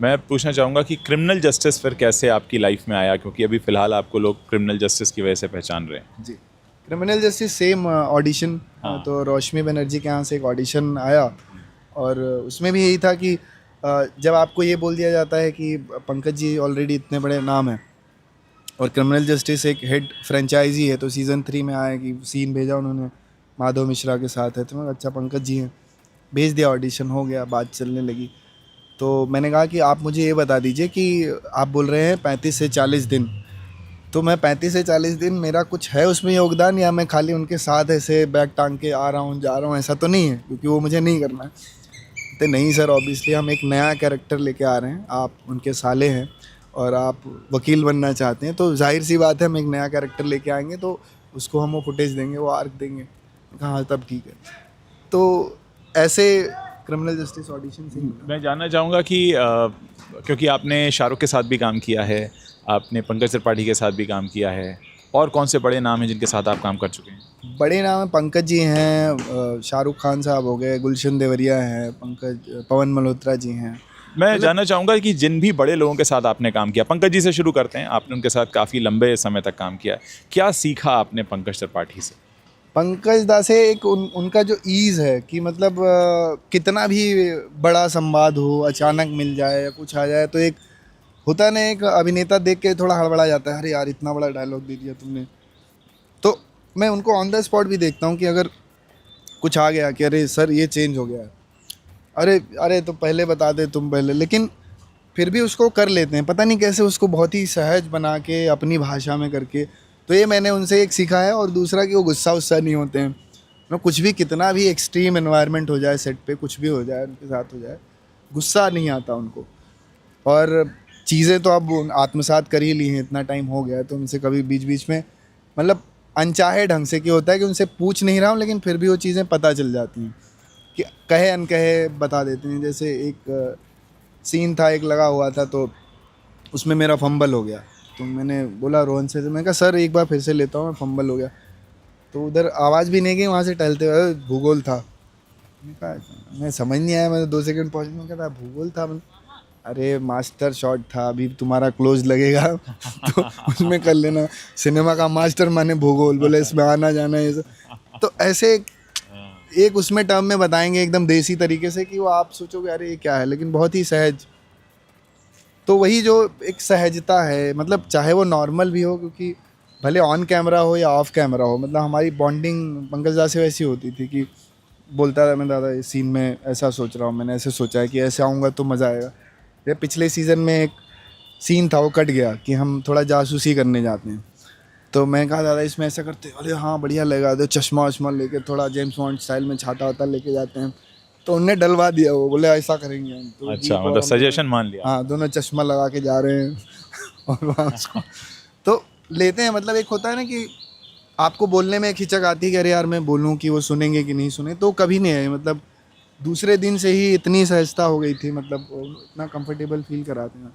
मैं पूछना चाहूँगा कि क्रिमिनल जस्टिस फिर कैसे आपकी लाइफ में आया, क्योंकि अभी फ़िलहाल आपको लोग क्रिमिनल जस्टिस की वजह से पहचान रहे हैं। जी, क्रिमिनल जस्टिस सेम ऑडिशन, हाँ। तो रोशनी बनर्जी के यहाँ से एक ऑडिशन आया और उसमें भी यही था कि जब आपको ये बोल दिया जाता है कि पंकज जी ऑलरेडी इतने बड़े नाम हैं और क्रिमिनल जस्टिस एक हेड फ्रेंचाइजी है, तो सीज़न 3 में आया कि सीन भेजा उन्होंने माधव मिश्रा के साथ है, तो मैं अच्छा पंकज जी हैं, भेज दिया, ऑडिशन हो गया, बात चलने लगी। तो मैंने कहा कि आप मुझे ये बता दीजिए कि आप बोल रहे हैं 35 से 40 दिन, तो मैं 35 से 40 दिन मेरा कुछ है उसमें योगदान, या मैं खाली उनके साथ ऐसे बैग टांग के आ रहा हूँ जा रहा हूँ, ऐसा तो नहीं है, क्योंकि वो मुझे नहीं करना है। तो नहीं सर, ऑब्वियसली हम एक नया कैरेक्टर लेके आ रहे हैं, आप उनके साले हैं और आप वकील बनना चाहते हैं, तो जाहिर सी बात है हम एक नया कैरेक्टर लेके आएंगे, तो उसको हम वो फुटेज देंगे, वो आर्क देंगे। हाँ तब ठीक है। तो ऐसे क्रिमिनल जस्टिस ऑडिशन से मिला। मैं जानना चाहूँगा कि क्योंकि आपने शाहरुख के साथ भी काम किया है, आपने पंकज त्रिपाठी के साथ भी काम किया है, और कौन से बड़े नाम हैं जिनके साथ आप काम कर चुके हैं? बड़े नाम हैं, पंकज जी हैं, शाहरुख खान साहब हो गए, गुलशन देवरिया हैं, पंकज पवन मल्होत्रा जी हैं। मैं जानना चाहूँगा कि जिन भी बड़े लोगों के साथ आपने काम किया, पंकज जी से शुरू करते हैं, आपने उनके साथ काफ़ी लंबे समय तक काम किया है, क्या सीखा आपने पंकज त्रिपाठी से? पंकज दा से एक उनका जो ईज़ है कि मतलब कितना भी बड़ा संवाद हो, अचानक मिल जाए या कुछ आ जाए, तो एक होता है ना, एक अभिनेता देख के थोड़ा हड़बड़ा जाता है, अरे यार इतना बड़ा डायलॉग दे दिया तुमने। तो मैं उनको ऑन द स्पॉट भी देखता हूँ कि अगर कुछ आ गया कि अरे सर ये चेंज हो गया है, अरे अरे तो पहले बता दे तुम पहले, लेकिन फिर भी उसको कर लेते हैं, पता नहीं कैसे उसको बहुत ही सहज बना के अपनी भाषा में करके। तो ये मैंने उनसे एक सीखा है, और दूसरा कि वो गुस्सा उस्सा नहीं होते हैं, ना कुछ भी, कितना भी एक्सट्रीम एनवायरनमेंट हो जाए सेट पे, कुछ भी हो जाए उनके साथ हो जाए, गुस्सा नहीं आता उनको। और चीज़ें तो अब आत्मसात कर ही ली हैं, इतना टाइम हो गया है, तो उनसे कभी बीच बीच में मतलब अनचाहे ढंग से क्या होता है कि उनसे पूछ नहीं रहा हूँ, लेकिन फिर भी वो चीज़ें पता चल जाती हैं कि कहे अनकहे बता देते हैं। जैसे एक सीन था, एक लगा हुआ था, तो उसमें मेरा फंबल हो गया, तो मैंने बोला रोहन से, तो मैंने कहा सर एक बार फिर से लेता हूँ, मैं फंबल हो गया। तो उधर आवाज़ भी नहीं गई, वहाँ से टहलते हुए भूगोल था। मैंने कहा मैं समझ नहीं आया, मैं 2 सेकंड पहुँच, मैं कहता भूगोल था, अरे मास्टर शॉट था, अभी तुम्हारा क्लोज लगेगा तो उसमें कर लेना, सिनेमा का मास्टर माने भूगोल, बोले इसमें आना जाना ये सब। तो ऐसे एक उसमें टर्म में बताएंगे एकदम देसी तरीके से कि वो आप सोचोगे अरे ये क्या है, लेकिन बहुत ही सहज। तो वही जो एक सहजता है, मतलब चाहे वो नॉर्मल भी हो, क्योंकि भले ऑन कैमरा हो या ऑफ कैमरा हो, मतलब हमारी बॉन्डिंग पंकज दा से वैसी होती थी कि बोलता था मैं दादा इस सीन में ऐसा सोच रहा हूँ, मैंने ऐसे सोचा है कि ऐसे आऊँगा तो मज़ा आएगा। ये पिछले सीज़न में एक सीन था, वो कट गया कि हम थोड़ा जासूसी करने जाते हैं, तो मैं कहा दादा इसमें ऐसा करते हैं, अरे हाँ बढ़िया लगा दो, चश्मा वश्मा लेके थोड़ा जेम्स बॉन्ड स्टाइल में छाता वाता लेके जाते हैं, तो उनने डलवा दिया, वो बोले ऐसा करेंगे हम, तो अच्छा, दीप और मतलब हम सजेशन दोनों, मान लिया। हाँ दोनों चश्मा लगा के जा रहे हैं और वहाँ उसको तो लेते हैं। मतलब एक होता है ना कि आपको बोलने में एक हिचक आती है कि अरे यार मैं बोलूँ कि वो सुनेंगे कि नहीं सुने, तो कभी नहीं है, मतलब दूसरे दिन से ही इतनी सहजता हो गई थी, मतलब वो इतना कंफर्टेबल फील कराते हैं।